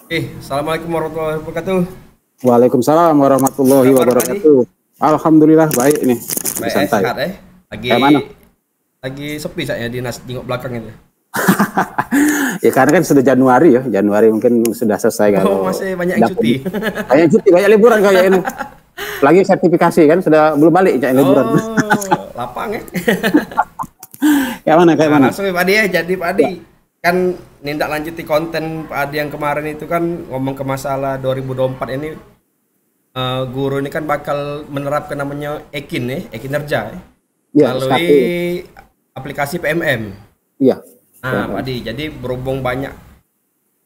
Assalamualaikum warahmatullahi wabarakatuh. Waalaikumsalam warahmatullahi Kabar Pak Adi? wabarakatuh. Alhamdulillah baik nih, lagi Baik, santai. sehat. Lagi Kayak mana? lagi sepi saya di tengok belakang itu. Ya karena kan sudah Januari ya, Januari mungkin sudah selesai Oh, kalau masih banyak yang udah cuti. banyak cuti, banyak liburan kayak ini. Lagi sertifikasi kan sudah belum balik kayak liburan. Oh, lapang ya. Kayak mana kayak Nah, mana? langsung ya Pak Adi ya. Jadi Pak Adi Ya. kan nindak lanjuti konten Pak Adi yang kemarin itu kan ngomong ke masalah 2024 ini, guru ini kan bakal menerapkan namanya Ekin ya, Ekinerja ya, Iya, melalui SKP. aplikasi PMM. Iya. Nah, Pak Adi, jadi berhubung banyak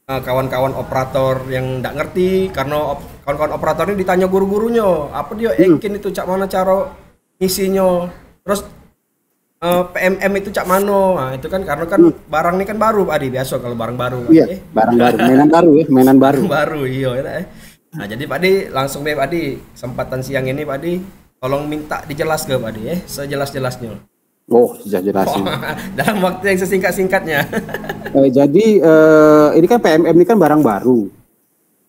kawan-kawan operator yang nggak ngerti karena kawan-kawan operator ini ditanya guru-gurunya apa dia Hmm, Ekin itu cak mana cara ngisinya, terus PMM itu cak mana. Nah, itu kan karena kan hmm. barang ini kan baru Pak Adi, biasa kalau barang baru Pak Adi Iya, barang baru, mainan baru ya, mainan baru. barang baru iya ya, nah jadi Pak Adi langsung deh Pak Adi, kesempatan siang ini Pak Adi tolong minta dijelas ke Pak Adi sejelas-jelasnya. Oh, sudah jelasin. Dalam waktu yang sesingkat-singkatnya. Jadi ini kan PMM ini kan barang baru.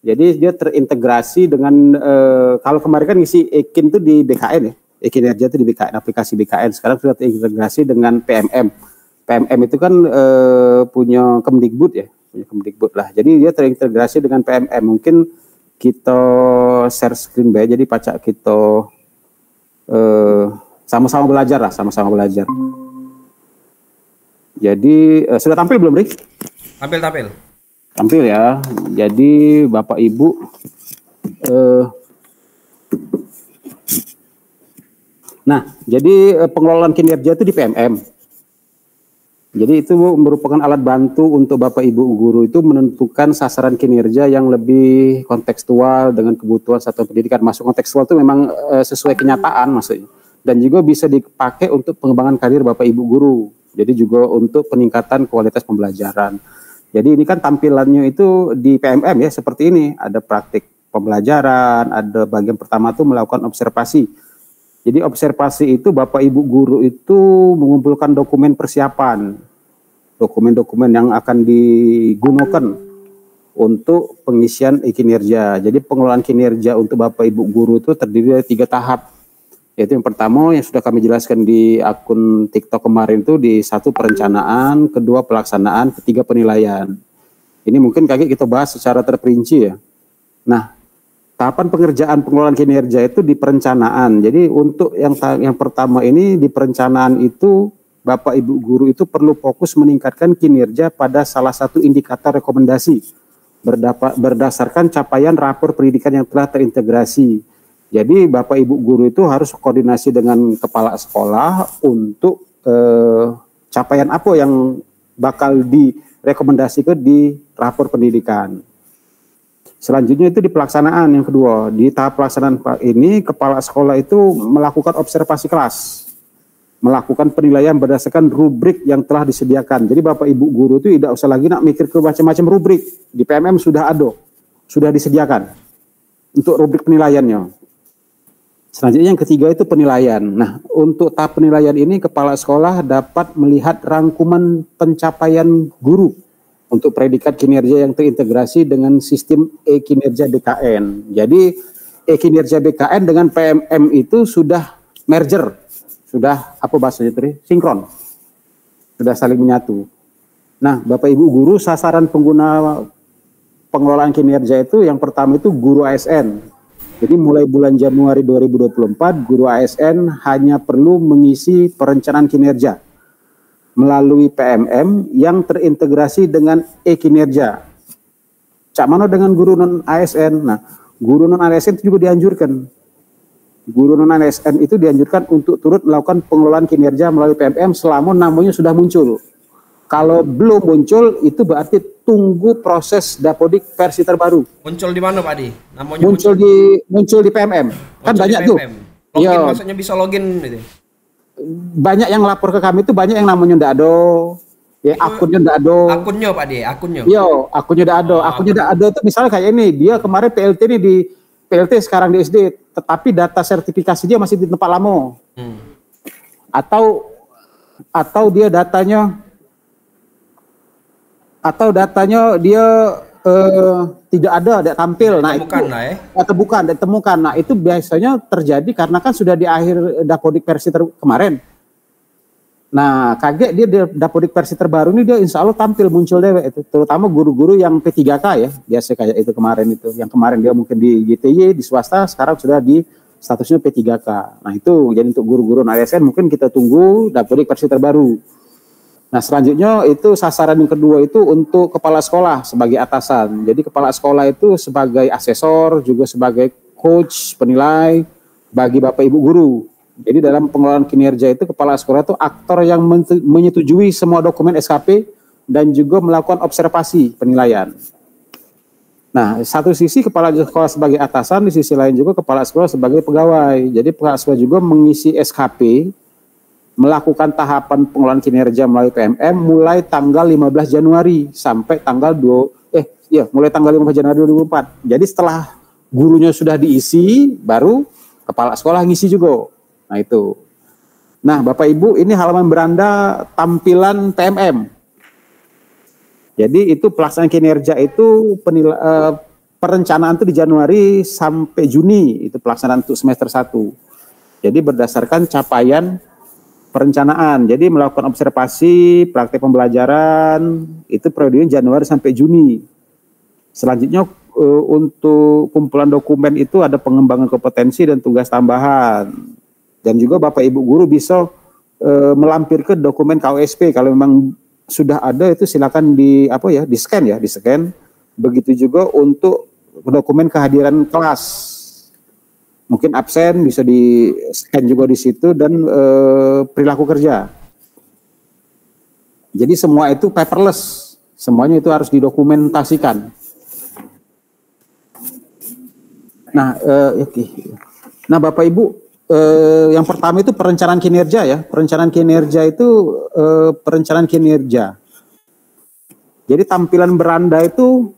Jadi dia terintegrasi dengan kalau kemarin kan ngisi Ekin itu di BKN ya, Ekinerja itu di BKN, aplikasi BKN. Sekarang sudah terintegrasi dengan PMM. PMM itu kan punya Kemdikbud ya, punya Kemdikbud lah. Jadi dia terintegrasi dengan PMM. Mungkin kita share screen bae, jadi pacak kita eh, sama-sama belajar lah, sama-sama belajar. Jadi sudah tampil belum, Rik? Tampil-tampil. Tampil ya. Jadi Bapak Ibu eh, jadi pengelolaan kinerja itu di PMM. Jadi itu merupakan alat bantu untuk Bapak Ibu guru itu menentukan sasaran kinerja yang lebih kontekstual dengan kebutuhan satuan pendidikan. Masuk kontekstual itu memang sesuai kenyataan maksudnya. Dan juga bisa dipakai untuk pengembangan karir Bapak Ibu guru. Jadi juga untuk peningkatan kualitas pembelajaran. Jadi ini kan tampilannya itu di PMM ya seperti ini. Ada praktik pembelajaran, ada bagian pertama itu melakukan observasi. Jadi observasi itu Bapak Ibu guru itu mengumpulkan dokumen persiapan, dokumen-dokumen yang akan digunakan untuk pengisian kinerja. Jadi pengelolaan kinerja untuk Bapak Ibu guru itu terdiri dari 3 tahap. Yaitu yang pertama yang sudah kami jelaskan di akun TikTok kemarin itu di 1 perencanaan, 2 pelaksanaan, 3 penilaian. Ini mungkin kakek kita bahas secara terperinci ya. Nah, tahapan pengerjaan pengelolaan kinerja itu di perencanaan. Jadi untuk yang pertama ini di perencanaan itu Bapak Ibu guru itu perlu fokus meningkatkan kinerja pada salah satu indikator rekomendasi berdasarkan capaian rapor pendidikan yang telah terintegrasi. Jadi Bapak Ibu guru itu harus koordinasi dengan kepala sekolah untuk capaian apa yang bakal direkomendasikan di rapor pendidikan. Selanjutnya itu di pelaksanaan yang kedua. Di tahap pelaksanaan ini kepala sekolah itu melakukan observasi kelas, melakukan penilaian berdasarkan rubrik yang telah disediakan. Jadi Bapak Ibu guru itu tidak usah lagi nak mikir ke macam-macam rubrik. Di PMM sudah ada, sudah disediakan untuk rubrik penilaiannya. Selanjutnya yang ketiga itu penilaian. Nah, untuk tahap penilaian ini kepala sekolah dapat melihat rangkuman pencapaian guru untuk predikat kinerja yang terintegrasi dengan sistem e-kinerja BKN. Jadi e-kinerja BKN dengan PMM itu sudah merger, sudah apa bahasanya tadi? Sinkron, sudah saling menyatu. Nah, Bapak Ibu guru, sasaran pengguna pengelolaan kinerja itu yang pertama itu guru ASN. Jadi mulai bulan Januari 2024, guru ASN hanya perlu mengisi perencanaan kinerja melalui PMM yang terintegrasi dengan e-kinerja. Cak mana dengan guru non ASN? Nah, guru non ASN itu juga dianjurkan. Guru non ASN itu dianjurkan untuk turut melakukan pengelolaan kinerja melalui PMM selama namanya sudah muncul. Kalau belum muncul, itu berarti tunggu proses Dapodik versi terbaru. Muncul di mana Pak Adi? Namanya Muncul di PMM. Kan muncul di banyak tuh. PMM. Login Iya, maksudnya bisa login gitu. banyak yang lapor ke kami itu banyak yang namanya ndak ada, ya Itu akunnya ndak ada. akunnya Pak Adi, akunnya. Yo, akunnya ndak ada. Oh, Akunnya ndak akun. ada tuh misalnya kayak ini, dia kemarin PLT ini di PLT sekarang di SD, tetapi data sertifikasi dia masih di tempat lama. Hmm. Atau atau dia datanya dia tidak ada, tidak tampil. Nah, itu atau bukan, ditemukan. Nah, itu biasanya terjadi karena kan sudah di akhir Dapodik versi kemarin. Nah, kaget dia Dapodik versi terbaru ini dia insya Allah tampil muncul dewek itu, terutama guru-guru yang P3K ya, biasa kayak itu kemarin itu, yang kemarin dia mungkin di GTY di swasta, sekarang sudah di statusnya P3K. Nah itu jadi untuk guru-guru ASN mungkin kita tunggu Dapodik versi terbaru. Nah selanjutnya itu sasaran yang kedua itu untuk kepala sekolah sebagai atasan. Jadi kepala sekolah itu sebagai asesor juga sebagai coach penilai bagi bapak ibu guru. Jadi dalam pengelolaan kinerja itu kepala sekolah itu aktor yang menyetujui semua dokumen SKP dan juga melakukan observasi penilaian. Nah, satu sisi kepala sekolah sebagai atasan, di sisi lain juga kepala sekolah sebagai pegawai. Jadi kepala sekolah juga mengisi SKP, melakukan tahapan pengelolaan kinerja melalui PMM mulai tanggal 15 Januari sampai tanggal mulai tanggal 15 Januari 2004. Jadi setelah gurunya sudah diisi, baru kepala sekolah ngisi juga. Nah itu. Nah Bapak Ibu ini halaman beranda tampilan PMM. Jadi itu pelaksanaan kinerja itu perencanaan itu di Januari sampai Juni itu pelaksanaan untuk semester 1. Jadi berdasarkan capaian perencanaan. Jadi melakukan observasi, praktek pembelajaran itu periode Januari sampai Juni. Selanjutnya untuk kumpulan dokumen itu ada pengembangan kompetensi dan tugas tambahan. Dan juga Bapak Ibu guru bisa melampirkan dokumen KOSP kalau memang sudah ada itu silakan di scan. Begitu juga untuk dokumen kehadiran kelas. Mungkin absen bisa di scan juga di situ dan perilaku kerja. Jadi semua itu paperless. Semuanya itu harus didokumentasikan. Nah, Nah, Bapak Ibu yang pertama itu perencanaan kinerja ya. Perencanaan kinerja itu perencanaan kinerja. Jadi tampilan beranda itu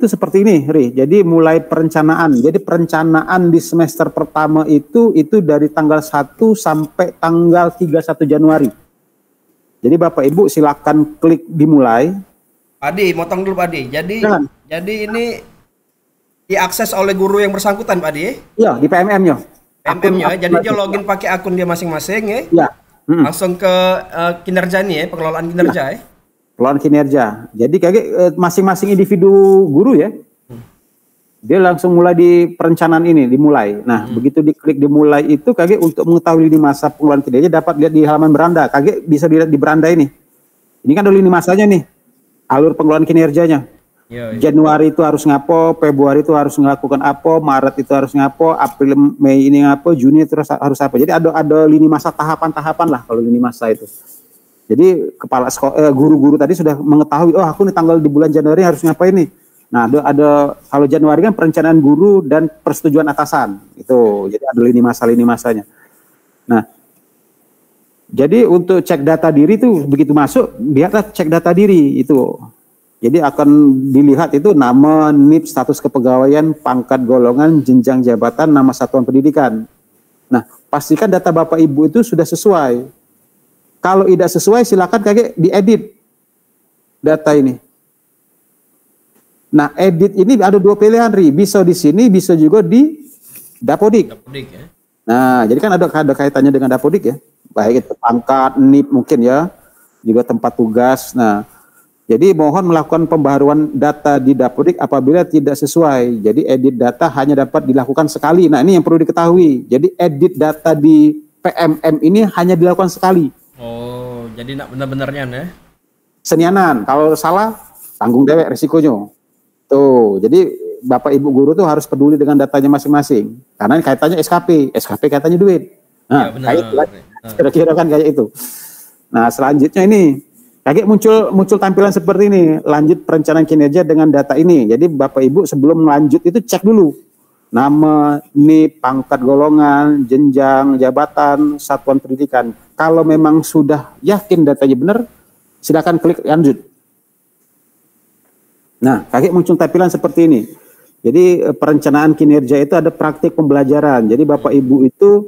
seperti ini, Ri. Jadi mulai perencanaan. Jadi perencanaan di semester pertama itu dari tanggal 1 sampai tanggal 31 Januari. Jadi Bapak Ibu silakan klik dimulai. Adi, motong dulu Pak Adi. Jadi ini diakses oleh guru yang bersangkutan Pak Adi? Iya, di PMM-nya. PMM-nya, jadi dia login pakai akun dia masing-masing ya? Iya. Langsung ke kinerja nih ya, pengelolaan kinerja ya? Pengelolaan kinerja. Jadi kayak masing-masing individu guru ya, dia langsung mulai di perencanaan ini, dimulai. Nah, begitu diklik dimulai itu kayak untuk mengetahui lini masa pengelolaan kinerja dapat lihat di halaman beranda. Kayak bisa dilihat di beranda ini. Ini kan ada lini masanya nih, alur pengelolaan kinerjanya. Januari itu harus ngapo, Februari itu harus melakukan apa, Maret itu harus ngapo, April, Mei ini ngapo, Juni itu harus apa. Jadi ada lini masa tahapan-tahapan lah kalau lini masa itu. Jadi kepala sekolah, guru-guru tadi sudah mengetahui, oh aku nih tanggal di bulan Januari harus ngapain nih. Nah ada kalau Januari kan perencanaan guru dan persetujuan atasan itu. Jadi ada lini masanya. Nah jadi untuk cek data diri itu begitu masuk, biarlah cek data diri itu. Jadi akan dilihat itu nama, NIP, status kepegawaian, pangkat golongan, jenjang jabatan, nama satuan pendidikan. Nah, pastikan data Bapak Ibu itu sudah sesuai. Kalau tidak sesuai silakan kakek diedit data ini. Nah, edit ini ada dua pilihan, Ri. Bisa di sini, bisa juga di Dapodik. Dapodik ya. Nah, jadi kan ada kaitannya dengan Dapodik ya. Baik itu pangkat, NIP mungkin ya, juga tempat tugas. Nah, jadi mohon melakukan pembaharuan data di Dapodik apabila tidak sesuai. Jadi edit data hanya dapat dilakukan sekali. Nah ini yang perlu diketahui. Jadi edit data di PMM ini hanya dilakukan sekali. Oh, jadi nak benar-benarnya ya? Senianan. Kalau salah tanggung dewek risikonya. Tuh, jadi Bapak Ibu guru tuh harus peduli dengan datanya masing-masing. Karena kaitannya SKP. SKP kaitannya duit. Nah, ya, kira-kira kan kayak itu. Nah selanjutnya ini. Kayak muncul tampilan seperti ini, lanjut perencanaan kinerja dengan data ini. Jadi Bapak Ibu sebelum lanjut itu cek dulu nama, NIP, pangkat golongan, jenjang jabatan, satuan pendidikan. Kalau memang sudah yakin datanya benar, silakan klik lanjut. Nah, kayak muncul tampilan seperti ini. Jadi perencanaan kinerja itu ada praktik pembelajaran. Jadi Bapak Ibu itu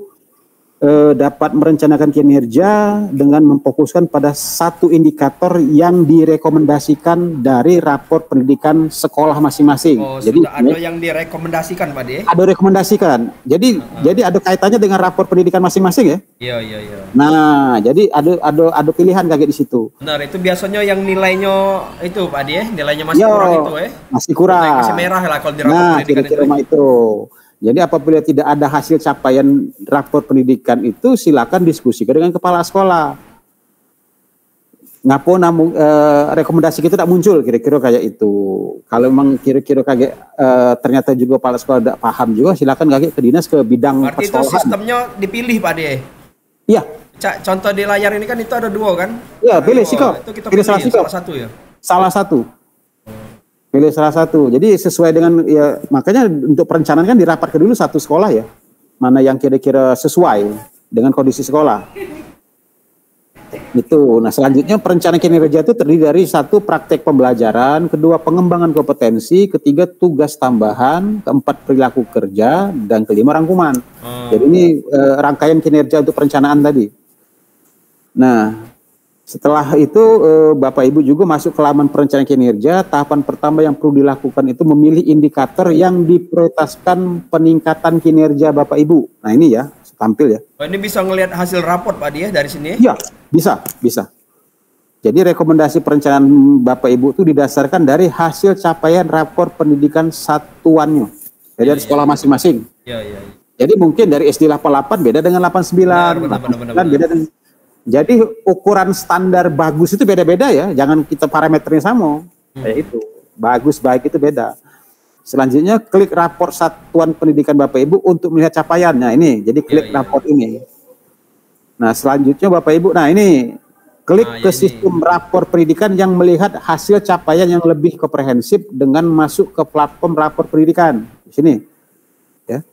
dapat merencanakan kinerja dengan memfokuskan pada satu indikator yang direkomendasikan dari rapor pendidikan sekolah masing-masing. Oh, jadi ada yang direkomendasikan Pak De? Ada rekomendasikan. Jadi ada kaitannya dengan rapor pendidikan masing-masing ya. Iya, iya, iya. Nah, jadi ada pilihan kayak di situ. Benar, itu biasanya yang nilainya itu Pak De, nilainya masih kurang itu ya. Masih kurang. Masih merah lah kalau di rapor pendidikan kira-kira itu. Jadi apabila tidak ada hasil capaian rapor pendidikan itu, silakan diskusikan dengan kepala sekolah. Ngapo namun rekomendasi kita tidak muncul, kira-kira kayak itu. Kalau memang kira-kira kayak ternyata juga kepala sekolah tidak paham juga, silakan kayak ke dinas, ke bidang berarti itu sistemnya dipilih Pak De? Iya. Contoh di layar ini kan itu ada 2 kan? Iya, pilih sikap. Itu kita pilih salah satu ya? Salah satu. Pilih salah satu. Jadi sesuai dengan ya, makanya untuk perencanaan kan dirapatkan dulu satu sekolah ya. Mana yang kira-kira sesuai dengan kondisi sekolah. Itu. Nah, selanjutnya perencanaan kinerja itu terdiri dari 1, praktek pembelajaran, 2, pengembangan kompetensi, 3, tugas tambahan, 4, perilaku kerja, dan 5, rangkuman. Jadi ini rangkaian kinerja untuk perencanaan tadi. Nah, setelah itu Bapak Ibu juga masuk ke halaman perencanaan kinerja. Tahapan pertama yang perlu dilakukan itu memilih indikator yang diprioritaskan peningkatan kinerja Bapak Ibu. Nah ini ya, tampil ya. Oh, ini bisa ngelihat hasil raport Pak Dia dari sini? Iya, bisa. Jadi rekomendasi perencanaan Bapak Ibu itu didasarkan dari hasil capaian rapor pendidikan satuannya dari sekolah masing-masing. Iya. Jadi mungkin dari SD 88 beda dengan 89, benar. Beda dengan. Jadi ukuran standar bagus itu beda-beda ya, jangan kita parameternya sama. Kayak itu. Bagus baik itu beda. Selanjutnya klik rapor satuan pendidikan Bapak Ibu untuk melihat capaiannya. Ini, jadi klik rapor ini. Nah, selanjutnya Bapak Ibu, nah ini klik ke sistem rapor pendidikan yang melihat hasil capaian yang lebih komprehensif dengan masuk ke platform rapor pendidikan. Di sini. Ya.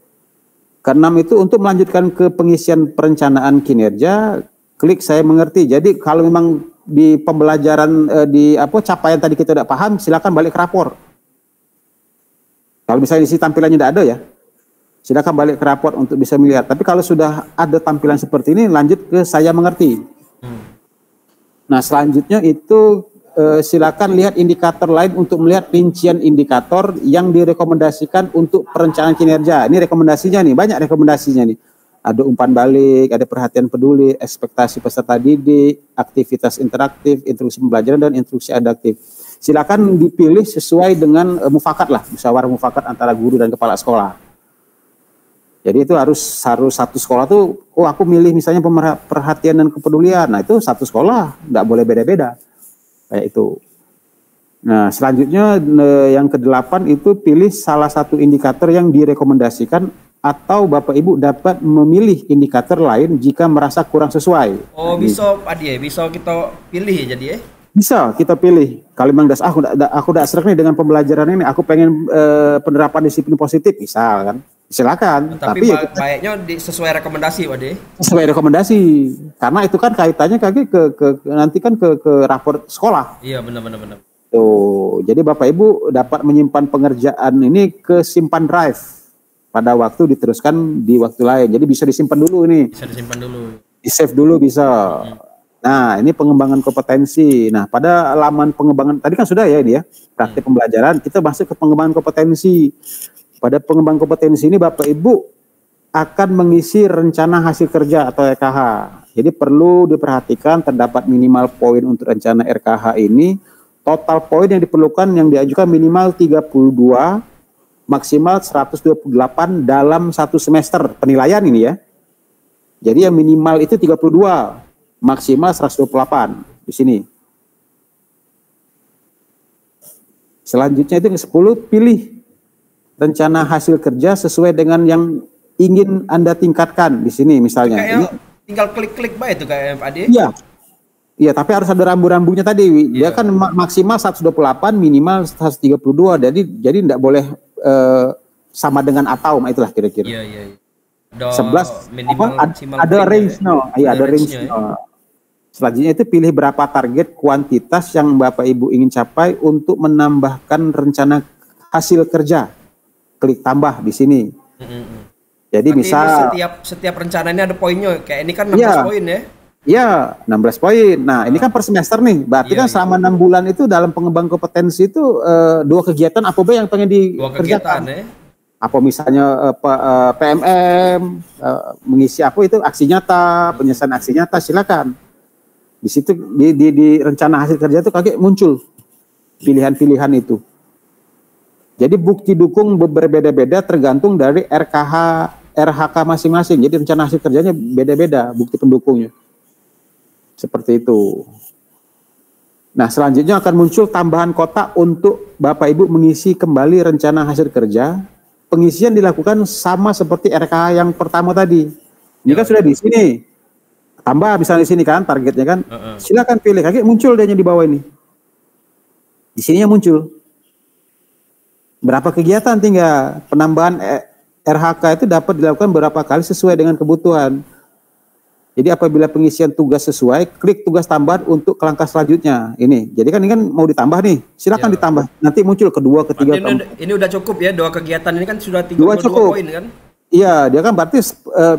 Keenam itu untuk melanjutkan ke pengisian perencanaan kinerja, klik saya mengerti. Jadi kalau memang di pembelajaran capaian tadi kita tidak paham, silakan balik ke rapor. Kalau misalnya isi tampilannya tidak ada ya, silakan balik ke rapor untuk bisa melihat. Tapi kalau sudah ada tampilan seperti ini, lanjut ke saya mengerti. Nah, selanjutnya itu silakan lihat indikator lain untuk melihat rincian indikator yang direkomendasikan untuk perencanaan kinerja. Ini rekomendasinya nih, banyak rekomendasinya nih. Ada umpan balik, ada perhatian peduli, ekspektasi peserta didik, aktivitas interaktif, instruksi pembelajaran, dan instruksi adaptif. Silakan dipilih sesuai dengan mufakat lah, musyawarah mufakat antara guru dan kepala sekolah. Jadi itu harus satu sekolah tuh, aku milih misalnya perhatian dan kepedulian. Nah itu satu sekolah, nggak boleh beda-beda. Kayak itu. Nah selanjutnya yang ke-8 itu pilih salah satu indikator yang direkomendasikan, atau Bapak Ibu dapat memilih indikator lain jika merasa kurang sesuai. Oh, bisa Pak Die, bisa kita pilih ya jadi ya? Bisa kita pilih. Kalau memang aku udah serak nih dengan pembelajaran ini, aku pengen penerapan disiplin positif, misal kan. Silakan. Tapi ya, baiknya sesuai rekomendasi Pak Die. Sesuai rekomendasi. Karena itu kan kaitannya ke nanti kan ke rapor sekolah. Iya, benar. Tuh, jadi Bapak Ibu dapat menyimpan pengerjaan ini ke simpan drive. Pada waktu diteruskan di waktu lain. Jadi bisa disimpan dulu ini. Bisa disimpan dulu. Di-save dulu bisa. Nah, ini pengembangan kompetensi. Nah, pada halaman pengembangan, tadi kan sudah ya ini ya, praktik pembelajaran. Kita masuk ke pengembangan kompetensi. Pada pengembangan kompetensi ini Bapak Ibu akan mengisi rencana hasil kerja atau RKH. Jadi perlu diperhatikan terdapat minimal poin untuk rencana RKH ini. Total poin yang diperlukan yang diajukan minimal 32, maksimal 128 dalam satu semester penilaian ini ya. Jadi yang minimal itu 32, maksimal 128 di sini. Selanjutnya itu ke-10, pilih rencana hasil kerja sesuai dengan yang ingin Anda tingkatkan di sini misalnya. Ini tinggal klik-klik baik itu kayak Pak Ade. Iya. Iya, tapi harus ada rambu-rambunya tadi. Dia kan maksimal 128, minimal 132. Jadi tidak boleh sama dengan atau itulah kira-kira. Iya. 11 ada range-nya. Iya, ada range-nya. Selanjutnya itu pilih berapa target kuantitas yang Bapak Ibu ingin capai untuk menambahkan rencana hasil kerja. Klik tambah di sini. Jadi Berarti misal ini setiap rencana ini ada poinnya. Kayak ini kan 16 iya, poin ya. iya 16 poin. Nah, ini kan per semester nih. Berarti Iya, kan iya. selama 6 bulan itu dalam pengembangan kompetensi itu 2 kegiatan apa yang pengen 2 kegiatan dikerjakan. ya. Apa misalnya PMM, mengisi apa itu aksi nyata, penyelesaian aksi nyata, silakan. Di situ di rencana hasil kerja itu kaget muncul pilihan-pilihan itu. Jadi bukti dukung berbeda-beda tergantung dari RHK masing-masing. Jadi rencana hasil kerjanya beda-beda bukti pendukungnya. Seperti itu. Nah, selanjutnya akan muncul tambahan kotak untuk Bapak Ibu mengisi kembali rencana hasil kerja. Pengisian dilakukan sama seperti RKH yang pertama tadi. Ini kan sudah di sini. Tambah misalnya di sini kan targetnya kan. Silakan pilih. Kayak muncul dia di bawah ini. Di sininya muncul. Berapa kegiatan tinggal penambahan RHK itu dapat dilakukan berapa kali sesuai dengan kebutuhan. Jadi apabila pengisian tugas sesuai, klik tugas tambahan untuk ke langkah selanjutnya. Ini. Jadi kan ini kan mau ditambah nih. Silakan ditambah. Nanti muncul kedua, ketiga, keempat. Ini udah cukup ya 2 kegiatan ini kan sudah 32 poin kan? Iya, dia kan berarti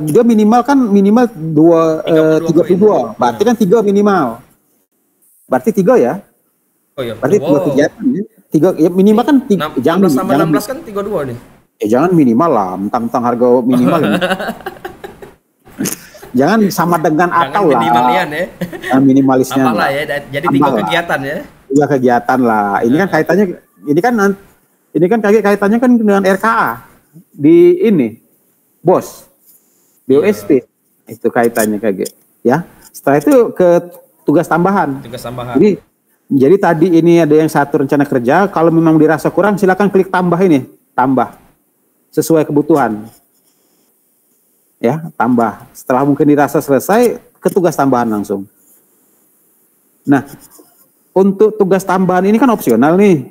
dia minimal 32. Berarti kan 3 minimal. Berarti 3 ya? Oh iya. Berarti 2 kegiatan ya. 3 ya minimal kan 3, jangan 16 kan 32 nih. Jangan minimal lah, mentang-mentang harga minimal ini. Jangan sama dengan atau lah. Minimalian ya. Minimalisnya. Apalah ya. Jadi 3 kegiatan ya. 3 kegiatan lah. Ini kan kaitannya ini kan kaitannya kan dengan RKA di ini. Bos. BOSP. Itu kaitannya kayak ya. Setelah itu ke tugas tambahan. Jadi tadi ini ada yang satu rencana kerja, kalau memang dirasa kurang silakan klik tambah ini, tambah sesuai kebutuhan. Ya, tambah. Setelah mungkin dirasa selesai, ke tugas tambahan langsung. Nah, untuk tugas tambahan ini kan opsional nih.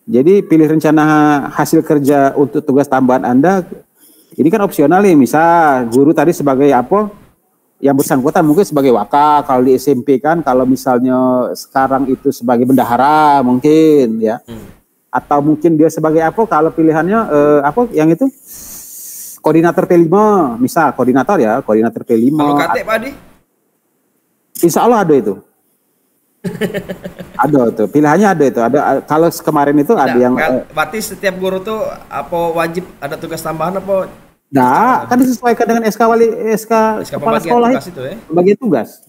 Jadi pilih rencana hasil kerja untuk tugas tambahan Anda, ini kan opsional nih, misal guru tadi sebagai apa? Yang bersangkutan mungkin sebagai waka, kalau di SMP kan, kalau misalnya sekarang itu sebagai bendahara mungkin ya, atau mungkin dia sebagai apa, kalau pilihannya apa yang itu koordinator P5, misal koordinator P5. Kalau KT Pak Adi? Insya Allah ada itu. Ada tuh, pilihannya ada itu. Ada kalau kemarin itu ada yang berarti setiap guru tuh apa wajib ada tugas tambahan apa? Nah, kan disesuaikan dengan SK kepala sekolah itu ya? Pembagian tugas.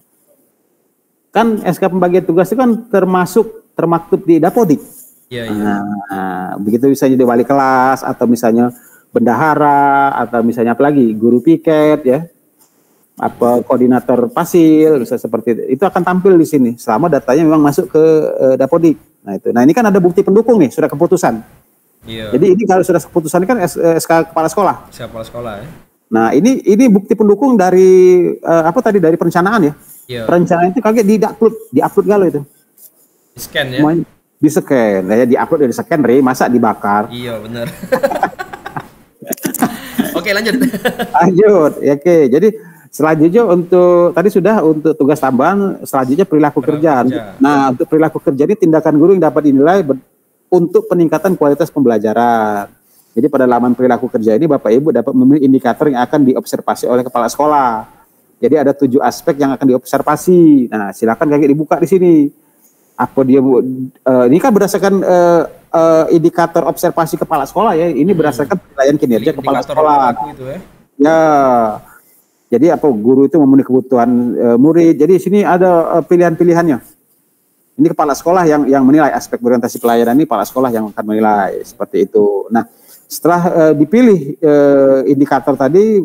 Kan SK pembagian tugas itu kan termaktub di Dapodik. Iya. Nah, begitu misalnya di wali kelas atau misalnya bendahara atau misalnya apalagi guru piket ya, apa koordinator pasil, bisa seperti itu akan tampil di sini selama datanya memang masuk ke Dapodik. Nah itu. Nah ini kan ada bukti pendukung nih, sudah keputusan. Iya. Jadi ini kalau sudah keputusan kan SK kepala sekolah. SK kepala sekolah ya. Nah ini bukti pendukung dari apa tadi dari perencanaan ya. Iya. Perencanaan itu kaget diupload galau itu. Di scan ya. Di scan, ya diupload dari scan masa dibakar. Iya benar. Oke lanjut. Oke. Jadi selanjutnya untuk tugas tambahan, selanjutnya perilaku kerja. Nah untuk perilaku kerja ini tindakan guru yang dapat dinilai untuk peningkatan kualitas pembelajaran. Jadi pada laman perilaku kerja ini Bapak Ibu dapat memilih indikator yang akan diobservasi oleh kepala sekolah. Jadi ada 7 aspek yang akan diobservasi. Nah silakan kakek dibuka di sini. Apa dia ini kan berdasarkan indikator observasi kepala sekolah ya. Ini berdasarkan penilaian kinerja kepala sekolah. Itu ya. Ya. Jadi apa guru itu memenuhi kebutuhan murid. Jadi di sini ada pilihan-pilihannya. Ini kepala sekolah yang menilai aspek orientasi pelayanan ini, kepala sekolah yang akan menilai seperti itu. Nah, setelah dipilih indikator tadi,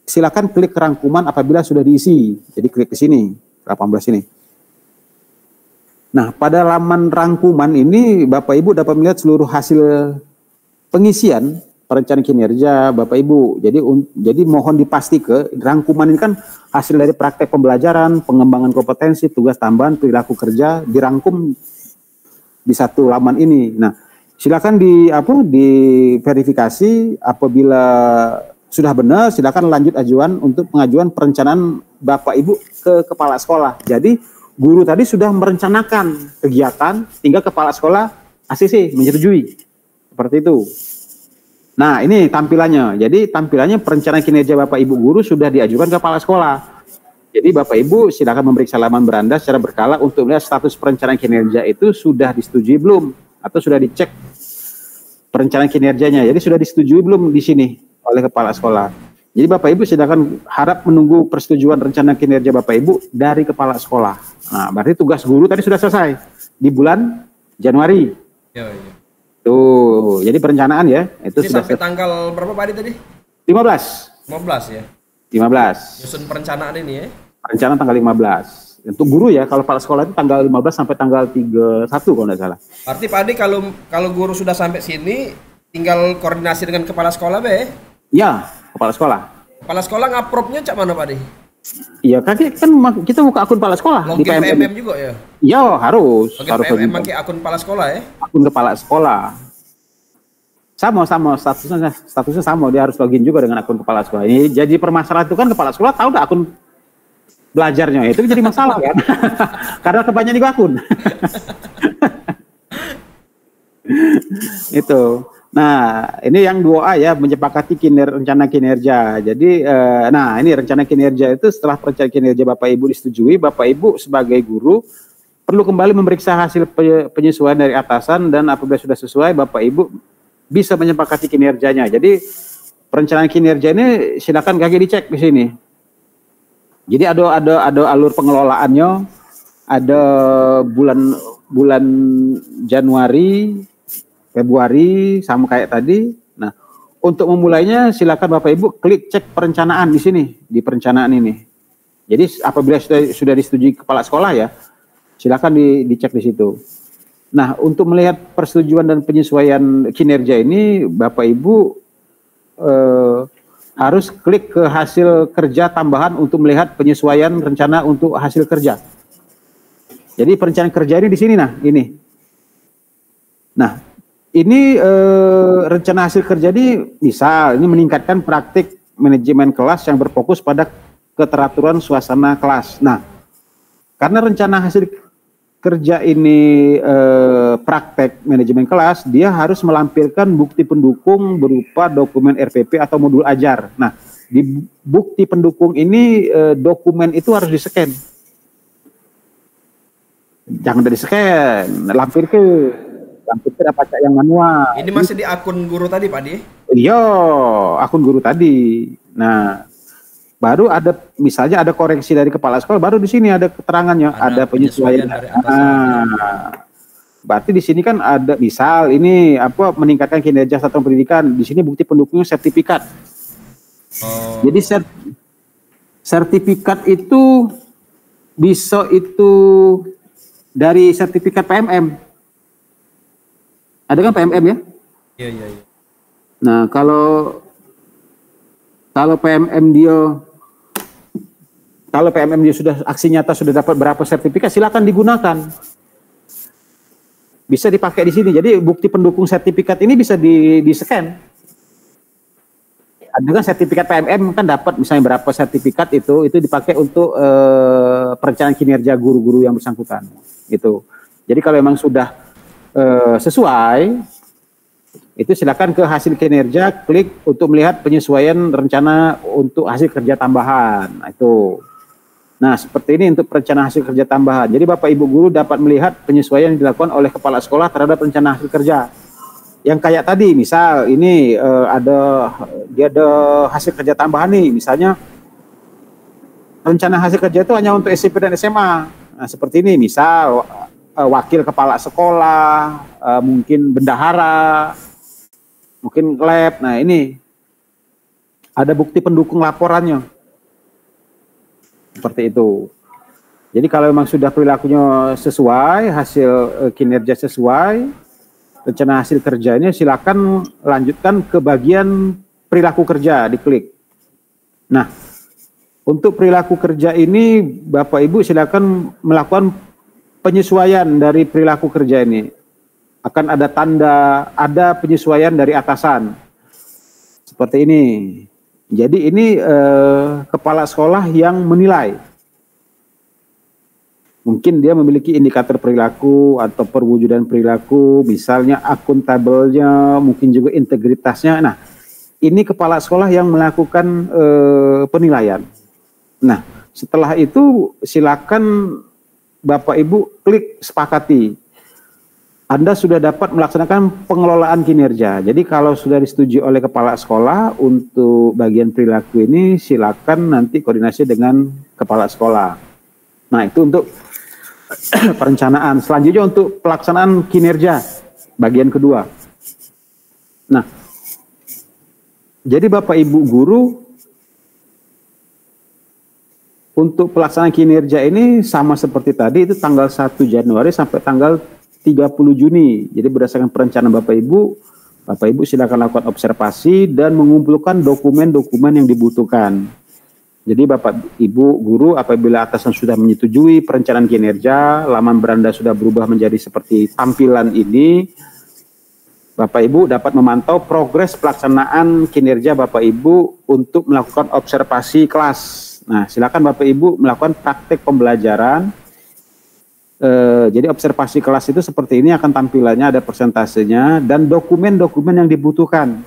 silakan klik rangkuman apabila sudah diisi. Jadi klik di sini, 18 ini. Nah, pada laman rangkuman ini Bapak Ibu dapat melihat seluruh hasil pengisian perencanaan kinerja Bapak Ibu. Jadi mohon dipastikan rangkuman ini kan hasil dari praktek pembelajaran, pengembangan kompetensi, tugas tambahan, perilaku kerja dirangkum di satu laman ini. Nah, silakan diverifikasi apabila sudah benar, silakan lanjut ajuan untuk pengajuan perencanaan Bapak Ibu ke kepala sekolah. Jadi guru tadi sudah merencanakan kegiatan, tinggal kepala sekolah ACC menyetujui. Seperti itu. Nah, ini tampilannya. Jadi tampilannya perencanaan kinerja Bapak Ibu guru sudah diajukan ke kepala sekolah. Jadi Bapak Ibu silakan memeriksa laman beranda secara berkala untuk melihat status perencanaan kinerja itu sudah disetujui belum atau sudah dicek perencanaan kinerjanya. Jadi sudah disetujui belum di sini oleh kepala sekolah. Jadi Bapak Ibu silakan harap menunggu persetujuan rencana kinerja Bapak Ibu dari kepala sekolah. Nah, berarti tugas guru tadi sudah selesai di bulan Januari. Ya, ya. Tuh, jadi perencanaan ya itu Ini sudah sampai tanggal berapa Pak Adi tadi? 15. 15 ya. 15. Nyusun perencanaan ini ya. Rencana tanggal 15. Untuk guru ya, kalau kepala sekolah itu tanggal 15 sampai tanggal 31 kalau tidak salah. Berarti Pak Adi kalau guru sudah sampai sini tinggal koordinasi dengan kepala sekolah be. Ya, kepala sekolah. Kepala sekolah ngapropnya cak mana Pak Adi? Iya, kan kita buka akun kepala sekolah di Login PMM. PMM juga ya. Ya, harus. Login Harus PMM login. pakai akun kepala sekolah ya. Akun kepala sekolah. Sama statusnya sama, dia harus login juga dengan akun kepala sekolah. Ini jadi permasalahan itu kan kepala sekolah tahu nggak akun belajarnya, itu jadi masalah kan. Karena kebanyakan juga akun. Itu. Nah, ini yang 2A ya, menyepakati rencana kinerja. Jadi, nah ini rencana kinerja itu setelah perencanaan kinerja Bapak Ibu disetujui, Bapak Ibu sebagai guru perlu kembali memeriksa hasil penyesuaian dari atasan dan apabila sudah sesuai, Bapak Ibu bisa menyepakati kinerjanya. Jadi, perencanaan kinerja ini silakan kaki dicek di sini. Jadi ada alur pengelolaannya, ada bulan Januari, Februari sama kayak tadi. Nah, untuk memulainya silakan Bapak Ibu klik cek perencanaan di sini, di perencanaan ini. Jadi apabila sudah disetujui kepala sekolah ya, silakan dicek di situ. Nah, untuk melihat persetujuan dan penyesuaian kinerja ini, Bapak Ibu harus klik ke hasil kerja tambahan untuk melihat penyesuaian rencana untuk hasil kerja. Jadi perencanaan kerja ini di sini, nah ini. Nah, ini rencana hasil kerja ini misal ini meningkatkan praktik manajemen kelas yang berfokus pada keteraturan suasana kelas. Nah, karena rencana hasil kerja ini praktek manajemen kelas, dia harus melampirkan bukti pendukung berupa dokumen RPP atau modul ajar. Nah, di bukti pendukung ini dokumen itu harus di-scan. Jangan di-scan, lampir ke apa cak yang manual. Ini masih di akun guru tadi Pak Adi? Iya, akun guru tadi. Nah, baru ada misalnya ada koreksi dari kepala sekolah, baru di sini ada keterangannya, ada penyesuaian dari atasan. Berarti di sini kan ada misal ini apa meningkatkan kinerja satuan pendidikan. Di sini bukti pendukungnya sertifikat. Oh. Jadi sertifikat itu bisa itu dari sertifikat PMM. Ada kan PMM ya? Iya. Nah, kalau PMM dia sudah aksi nyata sudah dapat berapa sertifikat, silakan digunakan. Bisa dipakai di sini. Jadi bukti pendukung sertifikat ini bisa di-scan. Ada kan sertifikat PMM kan dapat misalnya berapa sertifikat itu dipakai untuk perencanaan kinerja guru-guru yang bersangkutan. Gitu. Jadi kalau memang sudah sesuai, itu silakan ke hasil kinerja, klik untuk melihat penyesuaian rencana untuk hasil kerja tambahan. Nah, itu. Nah, seperti ini untuk perencanaan hasil kerja tambahan. Jadi Bapak Ibu guru dapat melihat penyesuaian yang dilakukan oleh kepala sekolah terhadap rencana hasil kerja. Yang kayak tadi, misal ini ada hasil kerja tambahan nih, misalnya rencana hasil kerja itu hanya untuk SMP dan SMA. Nah, seperti ini, misal wakil kepala sekolah, mungkin bendahara, mungkin lab. Nah, ini ada bukti pendukung laporannya. Seperti itu. Jadi kalau memang sudah perilakunya sesuai, hasil kinerja sesuai, rencana hasil kerja ini silakan lanjutkan ke bagian perilaku kerja, diklik. Nah, untuk perilaku kerja ini Bapak Ibu silakan melakukan penyesuaian dari perilaku kerja ini. Akan ada tanda, ada penyesuaian dari atasan. Seperti ini. Jadi ini kepala sekolah yang menilai. Mungkin dia memiliki indikator perilaku atau perwujudan perilaku, misalnya akuntabelnya, mungkin juga integritasnya. Nah, ini kepala sekolah yang melakukan penilaian. Nah, setelah itu silakan Bapak Ibu klik sepakati. Anda sudah dapat melaksanakan pengelolaan kinerja. Jadi kalau sudah disetujui oleh kepala sekolah untuk bagian perilaku ini, silakan nanti koordinasi dengan kepala sekolah. Nah, itu untuk perencanaan. Selanjutnya untuk pelaksanaan kinerja bagian kedua. Nah, jadi Bapak Ibu guru untuk pelaksanaan kinerja ini sama seperti tadi, itu tanggal 1 Januari sampai tanggal 30 Juni. Jadi berdasarkan perencanaan Bapak Ibu silakan lakukan observasi dan mengumpulkan dokumen-dokumen yang dibutuhkan. Jadi Bapak Ibu guru apabila atasan sudah menyetujui perencanaan kinerja, laman beranda sudah berubah menjadi seperti tampilan ini, Bapak Ibu dapat memantau progres pelaksanaan kinerja Bapak Ibu untuk melakukan observasi kelas. Nah, silakan Bapak Ibu melakukan praktek pembelajaran. Jadi observasi kelas itu seperti ini, akan tampilannya ada persentasenya dan dokumen-dokumen yang dibutuhkan.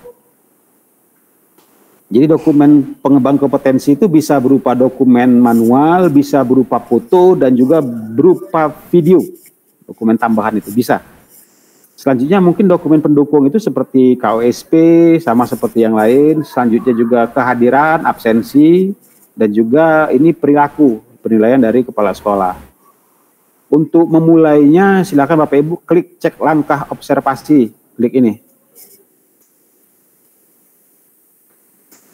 Jadi dokumen pengembang kompetensi itu bisa berupa dokumen manual, bisa berupa foto, dan juga berupa video. Dokumen tambahan itu bisa. Selanjutnya mungkin dokumen pendukung itu seperti KOSP, sama seperti yang lain. Selanjutnya juga kehadiran, absensi, dan juga ini perilaku, penilaian dari kepala sekolah. Untuk memulainya silakan Bapak Ibu klik cek langkah observasi, klik ini.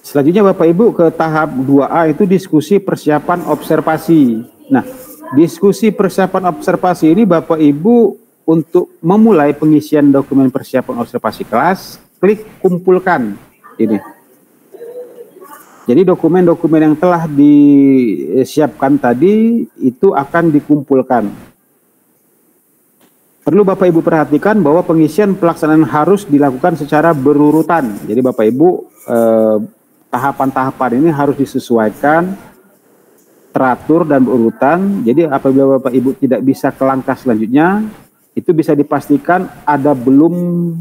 Selanjutnya Bapak Ibu ke tahap 2A itu diskusi persiapan observasi. Nah, diskusi persiapan observasi ini Bapak Ibu untuk memulai pengisian dokumen persiapan observasi kelas, klik kumpulkan ini. Jadi dokumen-dokumen yang telah disiapkan tadi itu akan dikumpulkan. Perlu Bapak Ibu perhatikan bahwa pengisian pelaksanaan harus dilakukan secara berurutan. Jadi Bapak Ibu tahapan-tahapan ini harus disesuaikan, teratur dan berurutan. Jadi apabila Bapak Ibu tidak bisa ke langkah selanjutnya, itu bisa dipastikan ada belum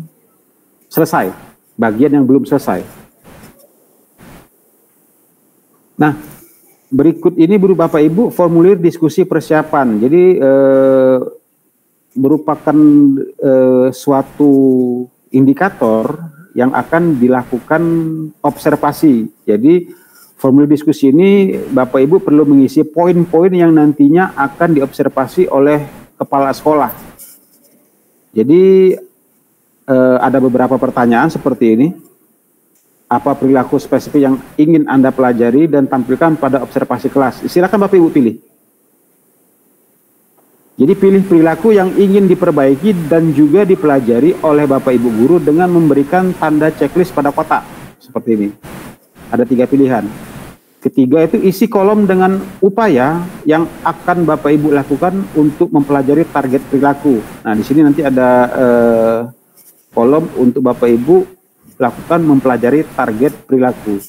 selesai, bagian yang belum selesai. Nah, berikut ini Bapak Ibu formulir diskusi persiapan. Jadi merupakan suatu indikator yang akan dilakukan observasi. Jadi formulir diskusi ini Bapak Ibu perlu mengisi poin-poin yang nantinya akan diobservasi oleh kepala sekolah. Jadi ada beberapa pertanyaan seperti ini. Apa perilaku spesifik yang ingin Anda pelajari dan tampilkan pada observasi kelas? Silakan Bapak Ibu pilih. Jadi pilih perilaku yang ingin diperbaiki dan juga dipelajari oleh Bapak Ibu guru dengan memberikan tanda checklist pada kotak. Seperti ini. Ada 3 pilihan. Ketiga itu isi kolom dengan upaya yang akan Bapak Ibu lakukan untuk mempelajari target perilaku. Nah, di sini nanti ada kolom untuk Bapak Ibu lakukan mempelajari target perilaku.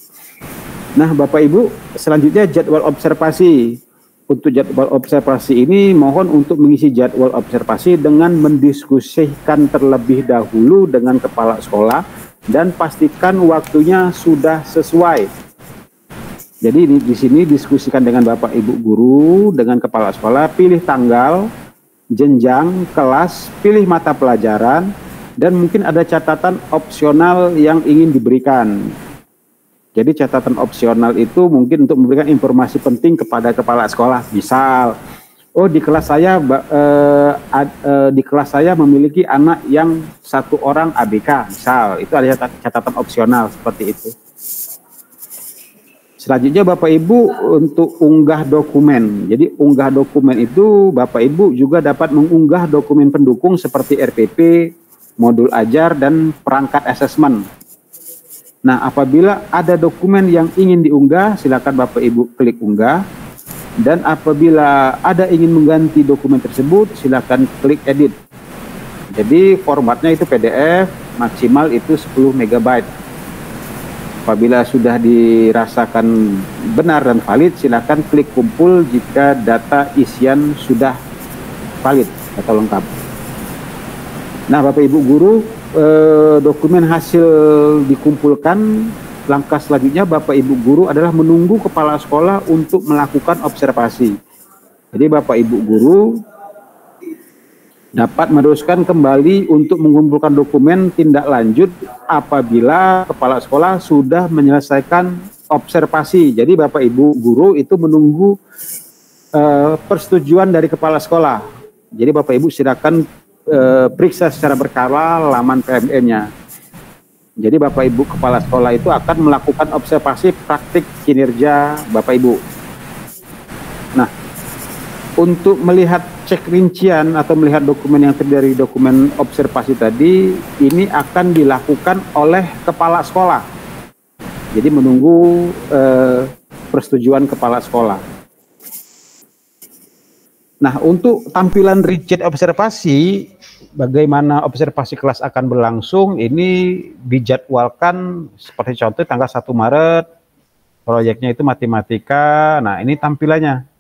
Nah, Bapak Ibu, selanjutnya jadwal observasi. Untuk jadwal observasi ini mohon untuk mengisi jadwal observasi dengan mendiskusikan terlebih dahulu dengan kepala sekolah dan pastikan waktunya sudah sesuai. Jadi di sini diskusikan dengan Bapak Ibu guru, dengan kepala sekolah, pilih tanggal, jenjang, kelas, pilih mata pelajaran, dan mungkin ada catatan opsional yang ingin diberikan. Jadi catatan opsional itu mungkin untuk memberikan informasi penting kepada kepala sekolah. Misal, oh di kelas saya memiliki anak yang 1 orang ABK. Misal, itu ada catatan opsional seperti itu. Selanjutnya Bapak Ibu untuk unggah dokumen. Jadi unggah dokumen itu Bapak Ibu juga dapat mengunggah dokumen pendukung seperti RPP, modul ajar, dan perangkat asesmen. Nah, apabila ada dokumen yang ingin diunggah, silakan Bapak Ibu klik unggah. Dan apabila ada ingin mengganti dokumen tersebut, silakan klik edit. Jadi formatnya itu PDF, maksimal itu 10 MB. Apabila sudah dirasakan benar dan valid, silakan klik kumpul jika data isian sudah valid atau lengkap. Nah, Bapak Ibu guru, dokumen hasil dikumpulkan. Langkah selanjutnya Bapak Ibu guru adalah menunggu kepala sekolah untuk melakukan observasi. Jadi Bapak Ibu guru dapat meneruskan kembali untuk mengumpulkan dokumen tindak lanjut apabila kepala sekolah sudah menyelesaikan observasi. Jadi Bapak Ibu guru itu menunggu persetujuan dari kepala sekolah. Jadi Bapak Ibu silakan periksa secara berkala laman PMM-nya. Jadi Bapak Ibu kepala sekolah itu akan melakukan observasi praktik kinerja Bapak Ibu. Nah, untuk melihat cek rincian atau melihat dokumen yang terdiri dari dokumen observasi tadi, ini akan dilakukan oleh kepala sekolah. Jadi menunggu persetujuan kepala sekolah. Nah, untuk tampilan rincian observasi, bagaimana observasi kelas akan berlangsung, ini dijadwalkan seperti contoh tanggal 1 Maret, proyeknya itu matematika. Nah, ini tampilannya.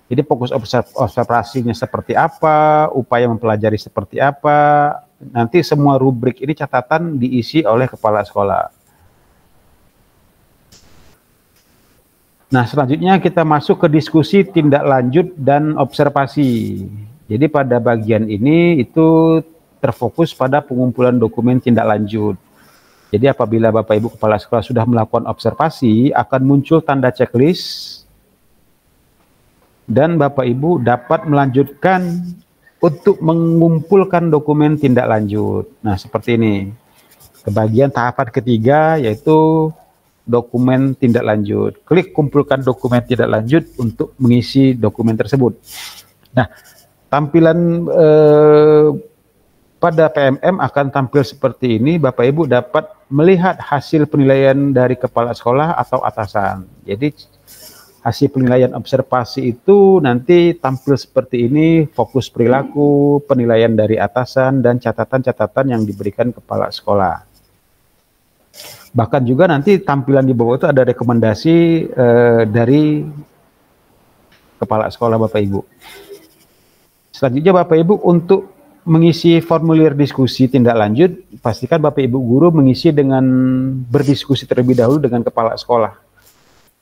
Jadi fokus observasinya seperti apa, upaya mempelajari seperti apa, nanti semua rubrik ini catatan diisi oleh kepala sekolah. Nah, selanjutnya kita masuk ke diskusi tindak lanjut dan observasi. Jadi pada bagian ini itu terfokus pada pengumpulan dokumen tindak lanjut. Jadi apabila Bapak Ibu kepala sekolah sudah melakukan observasi, akan muncul tanda checklist dan Bapak Ibu dapat melanjutkan untuk mengumpulkan dokumen tindak lanjut. Nah, seperti ini. Kebagian tahapan ketiga yaitu dokumen tindak lanjut. Klik kumpulkan dokumen tindak lanjut untuk mengisi dokumen tersebut. Nah, tampilan pada PMM akan tampil seperti ini. Bapak Ibu dapat melihat hasil penilaian dari kepala sekolah atau atasan. Jadi hasil penilaian observasi itu nanti tampil seperti ini, fokus perilaku, penilaian dari atasan, dan catatan-catatan yang diberikan kepala sekolah. Bahkan juga nanti tampilan di bawah itu ada rekomendasi dari kepala sekolah Bapak Ibu. Selanjutnya Bapak Ibu untuk mengisi formulir diskusi tindak lanjut, pastikan Bapak Ibu guru mengisi dengan berdiskusi terlebih dahulu dengan kepala sekolah.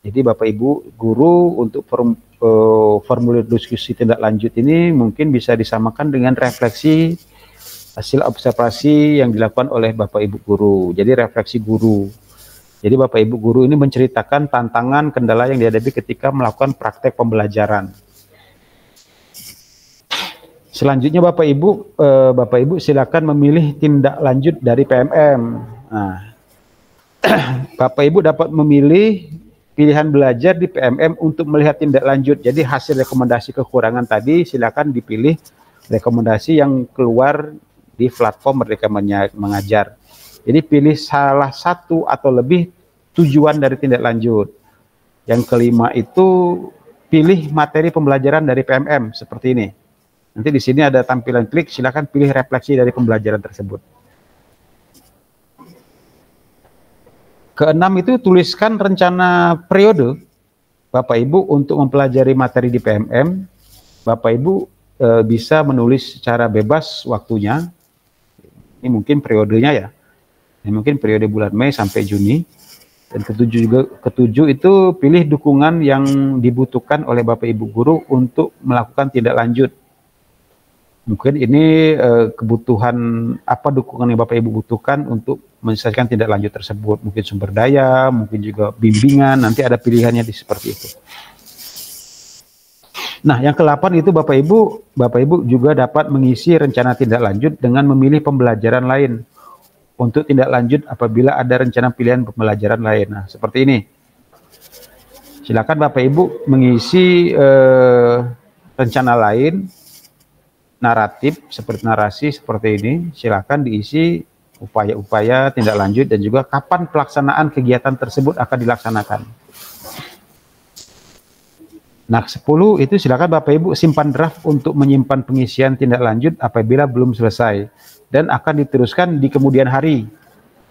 Jadi Bapak Ibu guru untuk formulir diskusi tindak lanjut ini mungkin bisa disamakan dengan refleksi hasil observasi yang dilakukan oleh Bapak Ibu guru. Jadi refleksi guru. Jadi Bapak Ibu guru ini menceritakan tantangan, kendala yang dihadapi ketika melakukan praktek pembelajaran. Selanjutnya Bapak Ibu silakan memilih tindak lanjut dari PMM. Nah, Bapak Ibu dapat memilih pilihan belajar di PMM untuk melihat tindak lanjut. Jadi hasil rekomendasi kekurangan tadi silakan dipilih rekomendasi yang keluar di platform Merdeka Mengajar. Jadi pilih salah satu atau lebih tujuan dari tindak lanjut. Yang kelima itu pilih materi pembelajaran dari PMM seperti ini. Nanti di sini ada tampilan klik, silakan pilih refleksi dari pembelajaran tersebut. Keenam itu tuliskan rencana periode Bapak Ibu untuk mempelajari materi di PMM. Bapak Ibu bisa menulis secara bebas waktunya. Ini mungkin periodenya ya. Ini mungkin periode bulan Mei sampai Juni. Dan ketujuh itu pilih dukungan yang dibutuhkan oleh Bapak Ibu guru untuk melakukan tindak lanjut. Mungkin ini kebutuhan apa dukungan yang Bapak Ibu butuhkan untuk menyelesaikan tindak lanjut tersebut. Mungkin sumber daya, mungkin juga bimbingan, nanti ada pilihannya seperti itu. Nah, yang ke-8 itu Bapak Ibu juga dapat mengisi rencana tindak lanjut dengan memilih pembelajaran lain untuk tindak lanjut apabila ada rencana pilihan pembelajaran lain. Nah, seperti ini. Silakan Bapak Ibu mengisi rencana lain, naratif seperti narasi seperti ini. Silakan diisi upaya-upaya tindak lanjut dan juga kapan pelaksanaan kegiatan tersebut akan dilaksanakan. Nah, 10 itu silakan Bapak Ibu simpan draft untuk menyimpan pengisian tindak lanjut apabila belum selesai dan akan diteruskan di kemudian hari.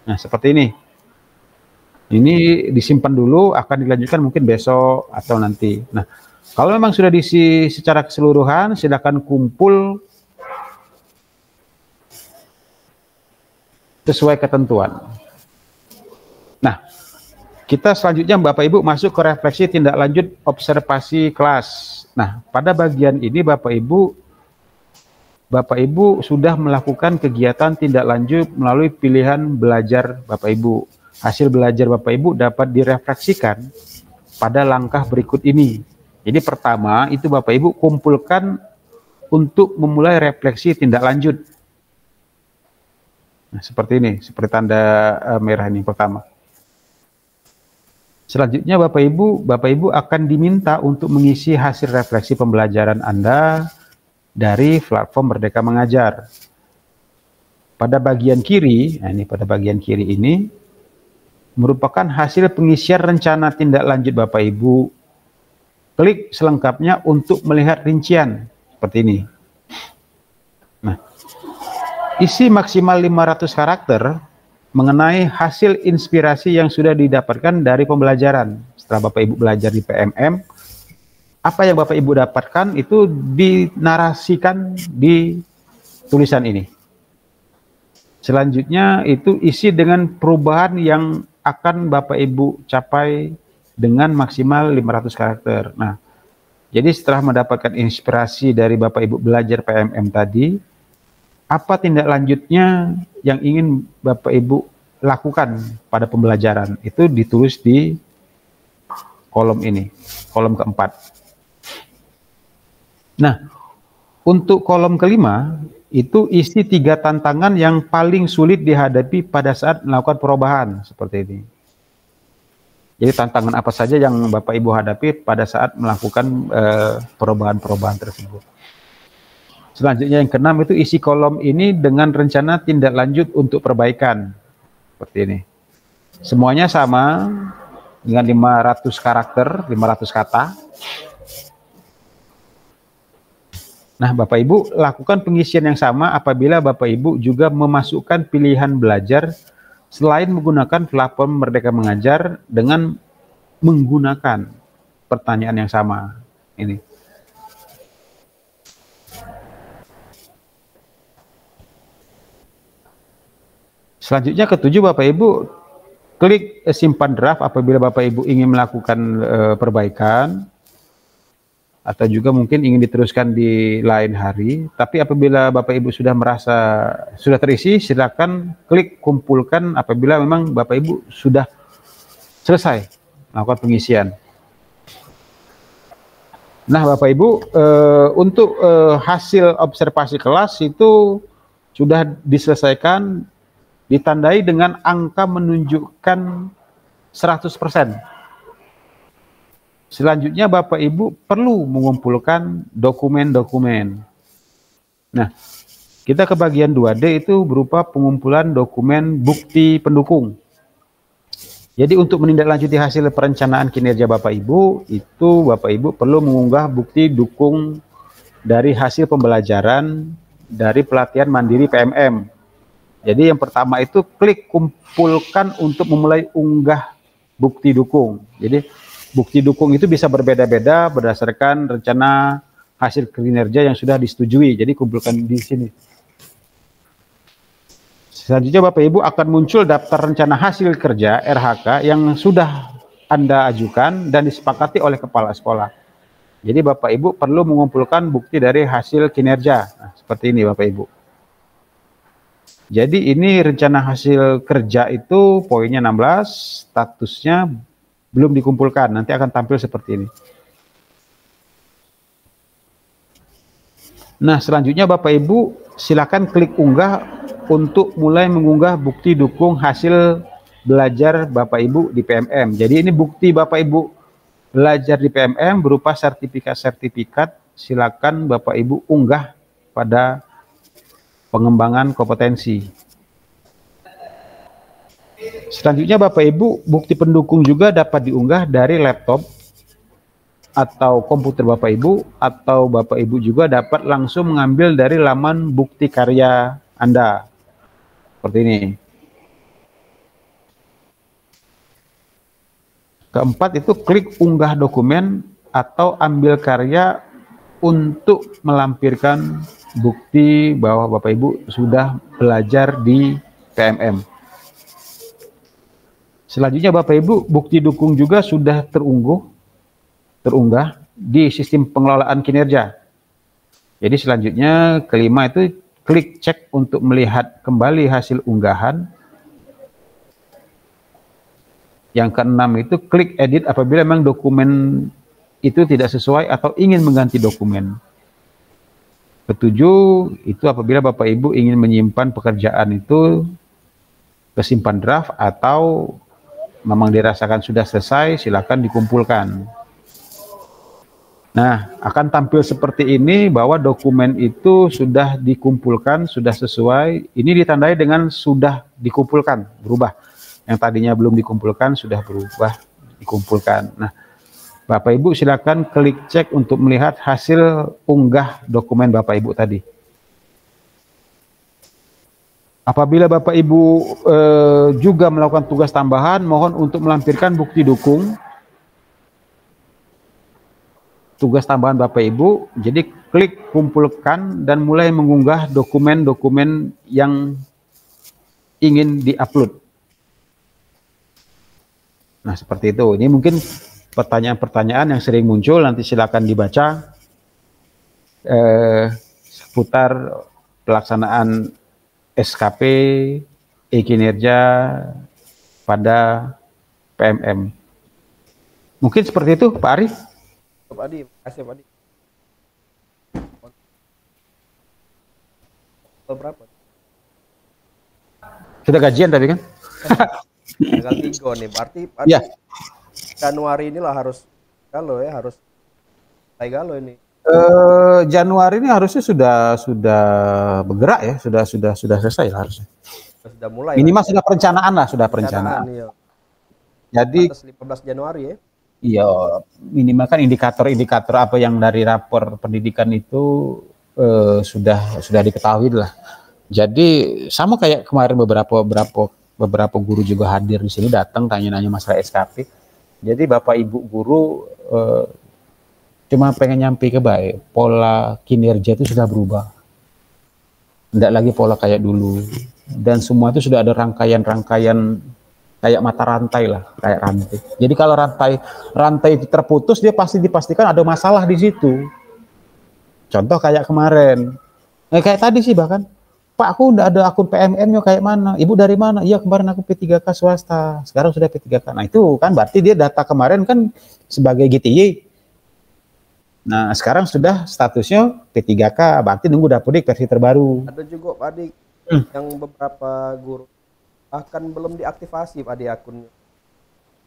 Nah, seperti ini. Ini disimpan dulu, akan dilanjutkan mungkin besok atau nanti. Nah, Kalau memang sudah diisi secara keseluruhan, silakan kumpul sesuai ketentuan. Nah, kita selanjutnya Bapak Ibu masuk ke refleksi tindak lanjut observasi kelas. Nah, pada bagian ini Bapak Ibu sudah melakukan kegiatan tindak lanjut melalui pilihan belajar Bapak Ibu. Hasil belajar Bapak Ibu dapat direfleksikan pada langkah berikut ini. Jadi pertama itu Bapak Ibu kumpulkan untuk memulai refleksi tindak lanjut. Nah, seperti ini, seperti tanda merah ini pertama. Selanjutnya Bapak Ibu akan diminta untuk mengisi hasil refleksi pembelajaran Anda dari platform Merdeka Mengajar. Pada bagian kiri, nah ini pada bagian kiri ini merupakan hasil pengisian rencana tindak lanjut Bapak Ibu. Klik selengkapnya untuk melihat rincian seperti ini. Nah, isi maksimal 500 karakter mengenai hasil inspirasi yang sudah didapatkan dari pembelajaran. Setelah Bapak Ibu belajar di PMM, apa yang Bapak Ibu dapatkan itu dinarasikan di tulisan ini. Selanjutnya itu isi dengan perubahan yang akan Bapak Ibu capai dengan maksimal 500 karakter. Nah, jadi setelah mendapatkan inspirasi dari Bapak Ibu belajar PMM tadi, apa tindak lanjutnya yang ingin Bapak Ibu lakukan pada pembelajaran? Itu ditulis di kolom ini, kolom keempat. Nah, untuk kolom kelima, itu isi 3 tantangan yang paling sulit dihadapi pada saat melakukan perubahan, seperti ini. Jadi tantangan apa saja yang Bapak Ibu hadapi pada saat melakukan perubahan-perubahan tersebut. Selanjutnya yang keenam itu isi kolom ini dengan rencana tindak lanjut untuk perbaikan. Seperti ini. Semuanya sama dengan 500 karakter, 500 kata. Nah, Bapak Ibu lakukan pengisian yang sama apabila Bapak Ibu juga memasukkan pilihan belajar selain menggunakan platform Merdeka Mengajar dengan menggunakan pertanyaan yang sama. Ini. Selanjutnya ketujuh Bapak Ibu klik simpan draft apabila Bapak Ibu ingin melakukan perbaikan atau juga mungkin ingin diteruskan di lain hari. Tapi apabila Bapak Ibu sudah merasa sudah terisi, silakan klik kumpulkan apabila memang Bapak Ibu sudah selesai melakukan pengisian. Nah, Bapak Ibu untuk hasil observasi kelas itu sudah diselesaikan, ditandai dengan angka menunjukkan 100%. Selanjutnya Bapak Ibu perlu mengumpulkan dokumen-dokumen. Nah, kita ke bagian 2D itu berupa pengumpulan dokumen bukti pendukung. Jadi untuk menindaklanjuti hasil perencanaan kinerja Bapak Ibu, itu Bapak Ibu perlu mengunggah bukti dukung dari hasil pembelajaran dari pelatihan mandiri PMM. Jadi yang pertama itu klik kumpulkan untuk memulai unggah bukti dukung. Jadi bukti dukung itu bisa berbeda-beda berdasarkan rencana hasil kinerja yang sudah disetujui. Jadi kumpulkan di sini. Selanjutnya Bapak Ibu akan muncul daftar rencana hasil kerja RHK yang sudah Anda ajukan dan disepakati oleh kepala sekolah. Jadi Bapak Ibu perlu mengumpulkan bukti dari hasil kinerja. Nah, seperti ini Bapak Ibu. Jadi ini rencana hasil kerja itu poinnya 16, statusnya belum dikumpulkan, nanti akan tampil seperti ini. Nah, selanjutnya Bapak Ibu silakan klik unggah untuk mulai mengunggah bukti dukung hasil belajar Bapak Ibu di PMM. Jadi ini bukti Bapak Ibu belajar di PMM berupa sertifikat-sertifikat, silakan Bapak Ibu unggah pada pengembangan kompetensi. Selanjutnya Bapak Ibu, bukti pendukung juga dapat diunggah dari laptop atau komputer Bapak Ibu, atau Bapak Ibu juga dapat langsung mengambil dari laman bukti karya Anda. Seperti ini. Keempat itu klik unggah dokumen atau ambil karya untuk melampirkan bukti bahwa Bapak Ibu sudah belajar di PMM. Selanjutnya Bapak Ibu, bukti dukung juga sudah terunggah di sistem pengelolaan kinerja. Jadi selanjutnya kelima itu klik cek untuk melihat kembali hasil unggahan. Yang keenam itu klik edit apabila memang dokumen itu tidak sesuai atau ingin mengganti dokumen. Ketujuh itu apabila Bapak Ibu ingin menyimpan pekerjaan itu kesimpan draft atau memang dirasakan sudah selesai, silakan dikumpulkan. Nah, akan tampil seperti ini bahwa dokumen itu sudah dikumpulkan, sudah sesuai. Ini ditandai dengan sudah dikumpulkan, berubah. Yang tadinya belum dikumpulkan, sudah berubah, dikumpulkan. Nah, Bapak Ibu silakan klik cek untuk melihat hasil unggah dokumen Bapak Ibu tadi. Apabila Bapak Ibu juga melakukan tugas tambahan, mohon untuk melampirkan bukti dukung. Tugas tambahan Bapak Ibu, jadi klik kumpulkan dan mulai mengunggah dokumen-dokumen yang ingin diupload. Nah, seperti itu. Ini mungkin pertanyaan-pertanyaan yang sering muncul, nanti silakan dibaca seputar pelaksanaan SKP e-kinerja pada PMM. Mungkin seperti itu, Pak Arif. Pak Adi, kasih Pak Adi. Berapa? Sudah gajian tadi kan? Tanggal 3 nih, berarti Pak Adi, Ya. Januari inilah harus galau ya, harus mulai galau ini. Januari ini harusnya sudah bergerak ya, sudah selesai lah harusnya. Sudah mulai. Minimal sudah perencanaan lah, sudah perencanaan. Iya. Jadi 15 Januari ya. iya, minimal kan indikator-indikator apa yang dari rapor pendidikan itu sudah diketahui lah. Jadi sama kayak kemarin beberapa guru juga hadir di sini, datang tanya-nanya masalah SKP. Jadi Bapak Ibu guru cuma pengen nyampe ke baik, pola kinerja itu sudah berubah. Tidak lagi pola kayak dulu. Dan semua itu sudah ada rangkaian-rangkaian kayak mata rantai lah, kayak rantai. Jadi kalau rantai itu terputus, dia pasti dipastikan ada masalah di situ. Contoh kayak kemarin, kayak tadi sih bahkan, Pak aku udah ada akun PMM-nya kayak mana? Ibu dari mana? Iya kemarin aku P3K swasta, sekarang sudah P3K. Nah itu kan berarti dia data kemarin kan sebagai GTY. Nah sekarang sudah statusnya P3K, berarti nunggu Dapodik versi terbaru. Ada juga Pak Adi yang beberapa guru bahkan belum diaktifasi Pak Adi akunnya.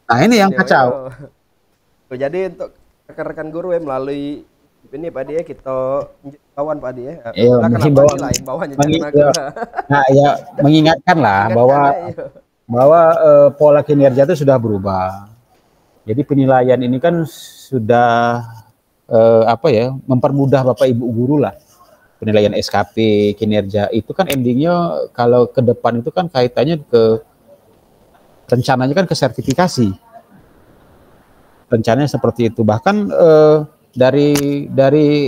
Nah ini yang kacau. Jadi untuk rekan-rekan guru ya melalui ini Pak Adi ya, kita kawan Pak Adi ya. Iya, nah ya mengingatkan lah bahwa pola kinerja itu sudah berubah. Jadi penilaian ini kan sudah mempermudah Bapak Ibu guru lah. Penilaian SKP kinerja itu kan endingnya kalau ke depan itu kan kaitannya ke rencananya kan ke sertifikasi. Rencananya seperti itu. Bahkan dari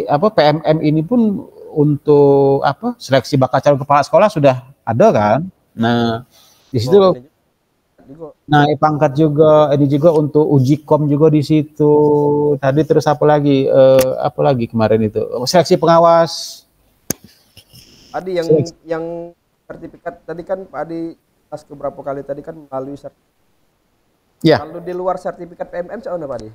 PMM ini pun untuk seleksi bakal calon kepala sekolah sudah ada kan. Nah, di situ naik pangkat juga, ini juga untuk uji kom juga di situ. Tadi terus apa lagi kemarin itu seleksi pengawas. Adi yang sertifikat tadi kan Pak Adi pas beberapa kali tadi kan melalui sertifikat. Ya. Kalau di luar sertifikat PMM soalnya Pak Adi?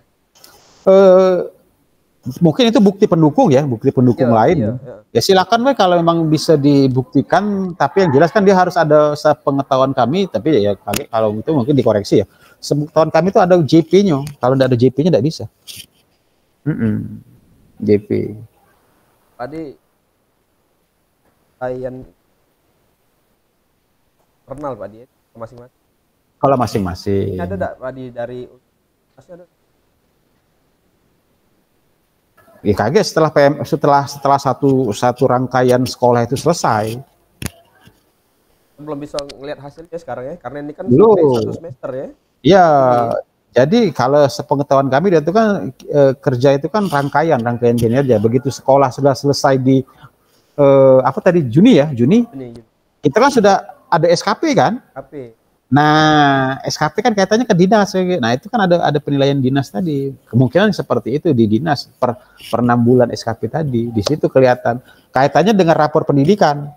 Mungkin itu bukti pendukung ya, bukti pendukung lain. Ya silakan kalau memang bisa dibuktikan, tapi yang jelas kan dia harus ada sepengetahuan kami, tapi ya kalau itu mungkin dikoreksi ya. Sepengetahuan kami itu ada JP-nya, kalau tidak ada JP-nya tidak bisa. JP. Tadi klien internal Pak Di masing-masing. Kalau masing-masing. Ada enggak Pak Di dari masih ada? Ya kaget setelah satu rangkaian sekolah itu selesai. Belum bisa ngelihat hasilnya sekarang ya, karena ini kan belum. Satu semester ya. Iya, Jadi kalau sepengetahuan kami dia itu kan kerja itu kan rangkaian kinerja. Begitu sekolah sudah selesai di apa tadi Juni ya, Juni. Kita kan sudah ada SKP kan? SKP. Nah, SKP kan kaitannya ke dinas. Nah, itu kan ada penilaian dinas tadi. Kemungkinan seperti itu di dinas per 6 bulan SKP tadi. Di situ kelihatan kaitannya dengan rapor pendidikan.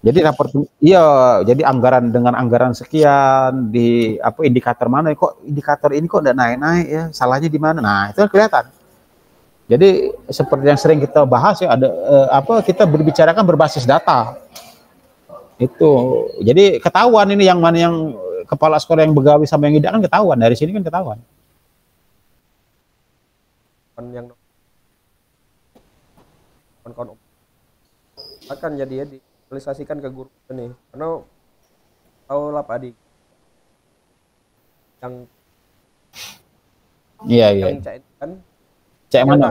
Jadi jadi anggaran dengan anggaran sekian di apa indikator mana kok indikator ini kok enggak naik-naik ya, salahnya di mana? Nah, itu kan kelihatan. Jadi seperti yang sering kita bahas ya ada apa kita berbicarakan berbasis data. Itu. Jadi ketahuan ini yang mana yang kepala sekolah yang begawi sama yang tidak kan ketahuan. Dari sini kan ketahuan. Yang kawan-kawan akan jadi ya realisasikan ke guru ini karena tahu lah Pak Adi yang yang cek mana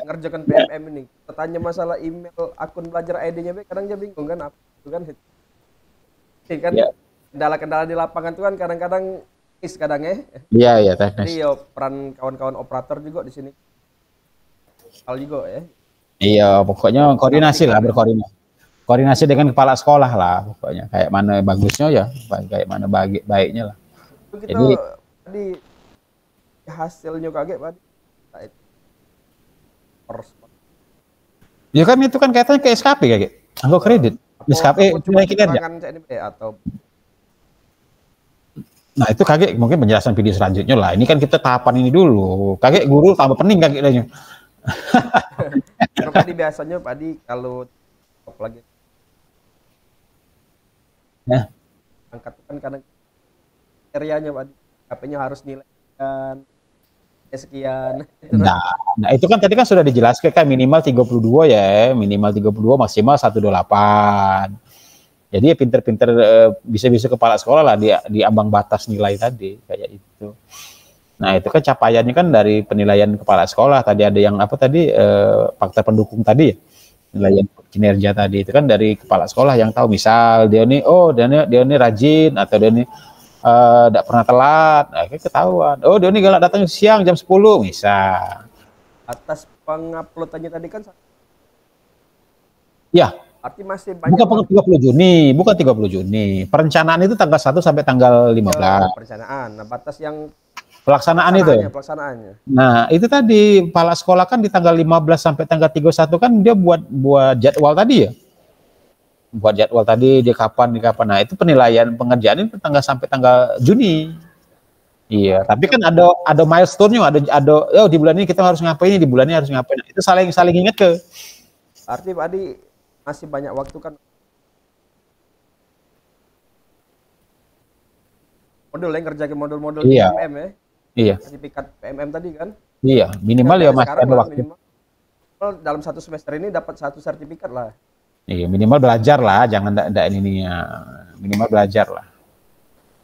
ngerjakan PMM ini tanya masalah email akun belajar ID-nya kadang dia bingung kan apa itu kan kendala-kendala di lapangan itu kan kadang-kadang kadang teknis. Jadi peran kawan-kawan operator juga di sini hal juga ya. Iya, pokoknya koordinasi lah, koordinasi dengan kepala sekolah lah, pokoknya kayak mana bagusnya ya, kayak mana baiknya lah. Kita tadi hasilnya kaget Pak. Ya kan itu kan kaitannya ke SKP kayak, anggap kredit, SKP nilai kinerja. Atau nah itu kaget mungkin penjelasan video selanjutnya lah. Ini kan kita tahapan ini dulu, kaget guru tambah pening kagetnya. Karena Padi biasanya Padi kalau lagi angkat kan kadang kriterianya Padi HP-nya harus nilai sekian. Nah itu kan tadi kan sudah dijelaskan kan minimal 32 ya, minimal 32 maksimal 128. Jadi ya pinter-pinter bisa-bisa kepala sekolah lah di ambang batas nilai tadi kayak itu. Nah itu kan capaiannya kan dari penilaian kepala sekolah tadi ada yang apa tadi faktor pendukung tadi ya, penilaian kinerja tadi itu kan dari kepala sekolah yang tahu misal dia ini rajin atau dia ini tidak pernah telat, nah, ketahuan. Oh dia ini galak datang siang jam 10 misal. Atas penguploadannya tadi kan ya. Arti masih banyak. Bukan 30 Juni, bukan 30 Juni. Perencanaan itu tanggal 1 sampai tanggal 15. Perencanaan. Nah, batas yang pelaksanaan itu. Pelaksanaannya. Nah, itu tadi kepala sekolah kan di tanggal 15 sampai tanggal 31 kan dia buat jadwal tadi ya. Buat jadwal tadi di kapan. Nah, itu penilaian pengerjaan itu sampai tanggal Juni. Iya, tapi kan ada milestone-nya, ada di bulan ini kita harus ngapain, di bulan ini harus ngapain. Nah, itu saling ingat ke. Arti Pak Adi masih banyak waktu kan. Modul yang kerja ke modul-modul PMM ya. Iya. Sertifikat PMM tadi kan. Iya, minimal ya masih ada waktu. Minimal dalam satu semester ini dapat 1 sertifikat lah. Iya, minimal belajar lah, jangan ini ya. Minimal belajar lah.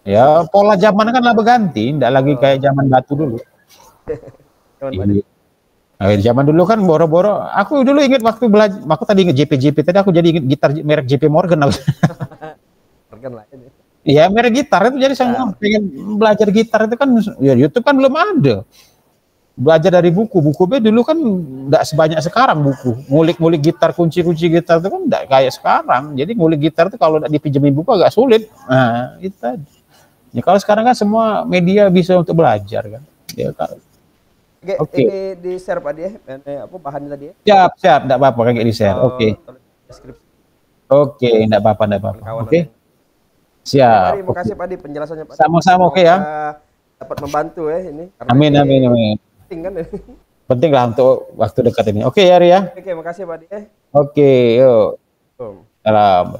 Ya, pola zaman kan lah berganti, enggak lagi kayak zaman batu dulu. Zaman dulu kan boro-boro. Aku dulu ingat waktu belajar, aku tadi ingat JP tadi aku jadi ingat gitar merek JP Morgan. Morgan lah ini. Iya, merek gitar itu jadi saya pengen belajar gitar itu kan ya YouTube kan belum ada. Belajar dari buku B dulu kan enggak sebanyak sekarang buku. Ngulik-ngulik gitar, kunci-kunci gitar itu kan enggak kayak sekarang. Jadi ngulik gitar itu kalau enggak dipinjemin buku agak sulit. Nah, itu tadi. Ya kalau sekarang kan semua media bisa untuk belajar kan. Ya kan. Oke. Ini di-share Pak dia, apa bahannya tadi ya? Siap, enggak apa-apa kayak di-share. Oke. Oke, enggak apa-apa. Oke. Siap. Terima kasih Pak di penjelasannya Pak. Sama-sama oke ya. Dapat membantu ya ini. Amin. Penting kan. Penting lah untuk waktu dekat ini. Oke ya Ria. Oke, makasih Pak di. Oke, yuk. Salam.